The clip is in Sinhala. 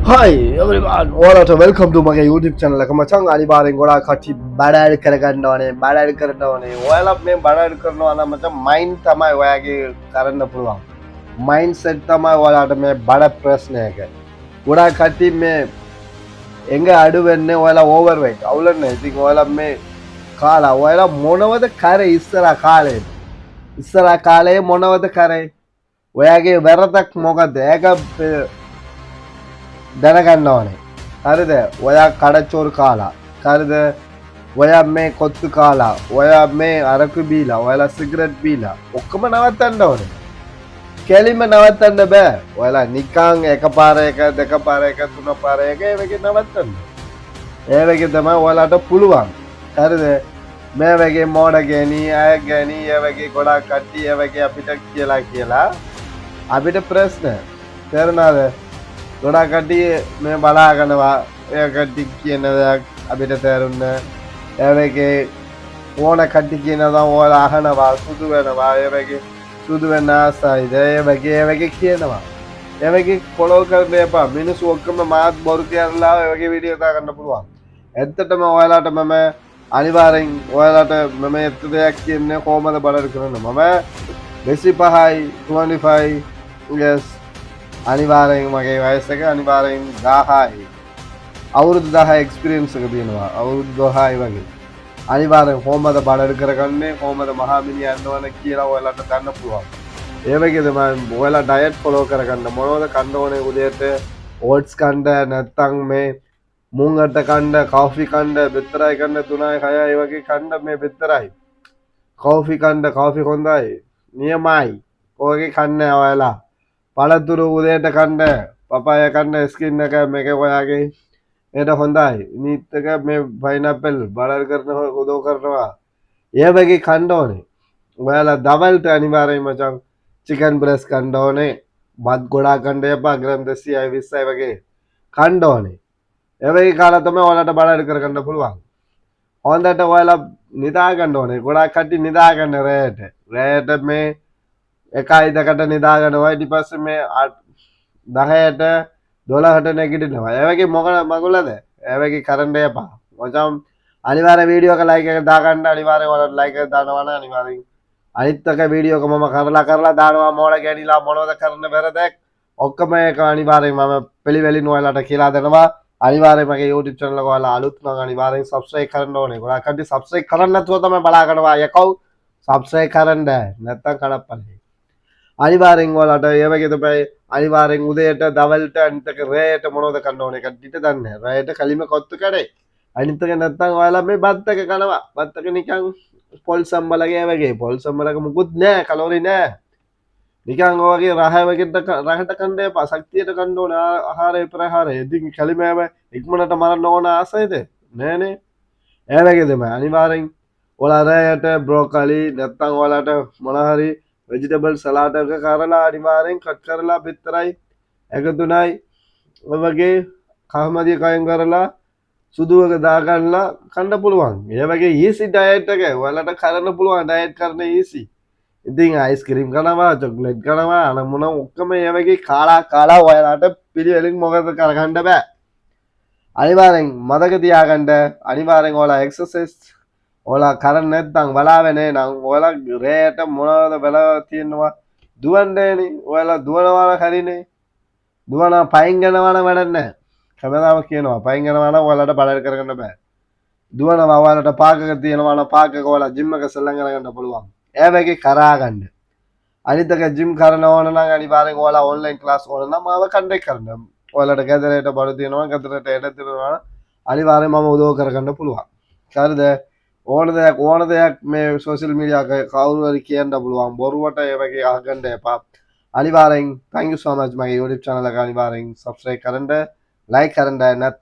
Hi everyone, ඔයාලට welcome to මගේ YouTube channel එක. මචං අනිවාර්යෙන් ගොඩාක් කට්ටිය බඩ ඇඩ් කරගන්න ඕනේ, බඩ ඇඩ් කරන්න ඕනේ. ඔයාලා මේ බඩ ඇඩ් කරනවා නම් මචං මයින්ඩ් තමයි ඔයාගේ කරන්න පුළුවන්. මයින්ඩ් සෙට් තමයි ඔයාලට මේ බඩ ප්‍රශ්නයක. ගොඩාක් කට්ටිය මේ එංග අඩු වෙන්නේ ඔයාලා ඕවර් වෙයිට්. අවුලන්නේ. ඉතින් ඔයාලා මේ කාලා ඔයාලා මොනවද කරේ ඉස්සරහා කාලේ? ඉස්සරහා කාලේ මොනවද කරේ? ඔයාගේ වැරදක් මොකද්ද? ඒක දැනගන්න ඕනේ. හරිද? ඔයා කඩචෝරු කාලා. හරිද? ඔයා මේ කොත්තු කාලා. ඔයා මේ අරකු බීලා. ඔයාලා සිගරට් බීලා. ඔක්කොම නවත්තන්න ඕනේ. කෙලින්ම නවත්තන්න බෑ. ඔයාලා නිකන් එකපාර එක දෙකපාර එක තුනපාර එක ඒ වගේ නවත්තන්න. ඒ වගේ තමයි ඔයාලට පුළුවන්. හරිද? මේ වගේ මෝඩ ගෑණි අය ගෑණි ඒ වගේ ගොඩාක් කට්ටිය ඒ වගේ අපිට කියලා අපිට ප්‍රශ්න තේරුණාද? ගොඩාක් කට්ටිය මේ බලාගෙනවා ඒ කට්ටිය කියන දේ අපිට තේරුන්නේ ඒ වගේ ඕන කට්ටිය කියන දේ ඔයාලා අහනවා සුදු වෙනවා ඒ වගේ සුදු වෙන ආසයිද ඒ වගේ කියනවා ඒ වගේ ෆලෝ කරන්න එපා මිනිස්සු ඔක්කොම මාත් බොරු කියලා ඒ වගේ වීඩියෝ දාගන්න පුළුවන් ඇත්තටම ඔයාලාට මම අනිවාර්යෙන් ඔයාලාට මම ඇත්ත දෙයක් කියන්නේ කොහමද බලන්න කරන්න මම 25යි 25 yes අනිවාර්යෙන් මගේ වයස එක අනිවාර්යෙන් 1000යි අවුරුදු 10 එක්ස්පීරියන්ස් එක තියෙනවා අවුරුදු 10යි වගේ අනිවාර්යෙන් කොහමද බඩ කරගන්නේ කොහමද මහා මිනිහා යන්නවන කියලා ඔයාලට ගන්න පුළුවන් ඒ වගේ තමයි ඔයාලා ඩයට් ෆලෝ කරගන්න මොනවද කන්න ඕනේ උදේට ඕට්ස් කන්න නැත්නම් මේ මුං අට කන්න කාෆි කන්න බෙතරයි කන්න 3යි 6යි ඒ වගේ කන්න මේ බෙතරයි කාෆි කන්න කාෆි හොඳයි නියමයි ඔයගේ කන්න ඔයාලා පළතුරු උදේට කන්න පපාය කන්න ස්කින් එක මේක ඔයාගේ ඒට හොඳයි නිත් එක මේ පයිනැපල් බඩ කරන උදව් කරනවා ඒ වගේ කන්න ඕනේ ඔයාලා දවල්ට අනිවාර්යයෙන්ම මචං චිකන් බ්‍රෙස්ට් කන්න ඕනේ බත් ගොඩාක් කන්න එපා ග්‍රෑම් 200යි 20යි වගේ කන්න ඕනේ ඒ වගේ කාලා තමයි ඔයාලට බඩ කරගන්න පුළුවන් හොඳට ඔයාලා නිදා ගන්න ඕනේ ගොඩාක් කට්ටිය නිදා ගන්න රැයට මේ එකයි දෙකට නිදාගන්නවා ඊට පස්සේ මේ 10ට 12ට නැගිටිනවා. ඒ වගේ මොකද මගුලද? ඒ වගේ කරන්න එපා. මචං අනිවාර්ය වීඩියෝ එක ලයික් එක දාගන්න අනිවාර්යෙන් ඔයාලට ලයික් එක දානවා නම් අනිවාර්යෙන් අනිත් එක වීඩියෝ එක මම කරලා දානවා මොඩ ගැනිලා මොනවද කරන්න බැරදක් ඔක්කොම එක අනිවාර්යෙන් මම පිළිවෙලින් ඔයාලට කියලා දෙනවා. අනිවාර්යෙන් මගේ YouTube channel එක ඔයාලා අලුත් නම් අනිවාර්යෙන් subscribe කරන්න ඕනේ. ගොඩාක් කට්ටිය subscribe කරන්නේ නැතුව තමයි බලාගෙනවා. යකෝ subscribe කරන්න නැත්තම් කඩප්පලේ. අනිවාර්යෙන් ඔයාලට ඒ වගේ තමයි අනිවාර්යෙන් උදේට දවල්ට අනිත් එක රැයට මොනවද කන්න ඕනේ කට්ටියට දන්නේ නැහැ. රැයට කලිම කොත්තු කඩේ. අනිත් එක නැත්තම් ඔයාලා මේ බත් එක කනවා. බත් එක නිකන් පොල් සම්බලගේ වගේ. පොල් සම්බලක මුකුත් නැහැ. කලෝරි නැහැ. නිකන් ඔයගේ රහට කන්න එපා. ශක්තියට කන්න ඕනේ ආහාරය ප්‍රහාරය. ඉතින් කලිමෑම ඉක්මනට මරන්න ඕන ආසයිද? නෑනේ. ඒ වගේ තමයි. අනිවාර්යෙන් ඔයාලා රැයට බ්‍රොකලි නැත්තම් ඔයාලට මොන හරි වෙජිටබල් සලාඩ් එක කරලා අනිවාර්යෙන් කට් කරලා බෙතරයි එක තුනයි ඔය වගේ කහමදිය කයෙන් කරලා සුදු එක දාගන්නලා කන්න පුළුවන්. ඒ වගේ ඊසි ඩයට් එක ඔයාලට කරන්න පුළුවන් ඩයට් කරන්න ඊසි. ඉතින් අයිස්ක්‍රීම් කනවා චොක්ලට් කනවා අන මොන ඔක්කොම ඒ වගේ කාලා ඔයාලට පිළිවෙලින් මොකද කරගන්න බෑ. අනිවාර්යෙන් මතක තියාගන්න අනිවාර්යෙන් ඔයාලා එක්සර්සයිස් ඔයාලා කරන්නේ නැත්නම් බලාවේ නේනම් ඔයාලා රැයට මොනවද බලා තියෙනවා දුවන්නේනේ ඔයාලා දුවනවා හරිනේ දුවනවා පයින් යනවා නම් වැඩක් නැහැ කවදාම කියනවා පයින් යනවා නම් ඔයාලට බඩ කරගන්න බෑ දුවනවා ඔයාලට පාකක තියෙනවා නම් පාකක ඔයාලා ජිම් එක සෙල්ලම් කරගන්න පුළුවන් ඒ වගේ කරා ගන්න අනිත් එක ජිම් කරන ඕන නම් අනිවාර්යෙන් ඔයාලා ඔන්ලයින් ක්ලාස් ඕන නම් ආව කන්ටැක්ට් කරන්න ඔයාලට ගෙදරට බඩ තියෙනවා ගෙදරට එඩ තියෙනවා අනිවාර්යෙන් මම උදව් කරගන්න පුළුවන් හරිද ඕන දෙයක් මේ සෝෂල් මීඩියා කවුරු හරි කියන්න පුළුවන් බොරුවට ඒ වගේ අහගන්න එපා අනිවාර්යෙන් thank you so much මගේ YouTube channel එක අනිවාර්යෙන් subscribe කරන්න like කරන්න නැත්නම්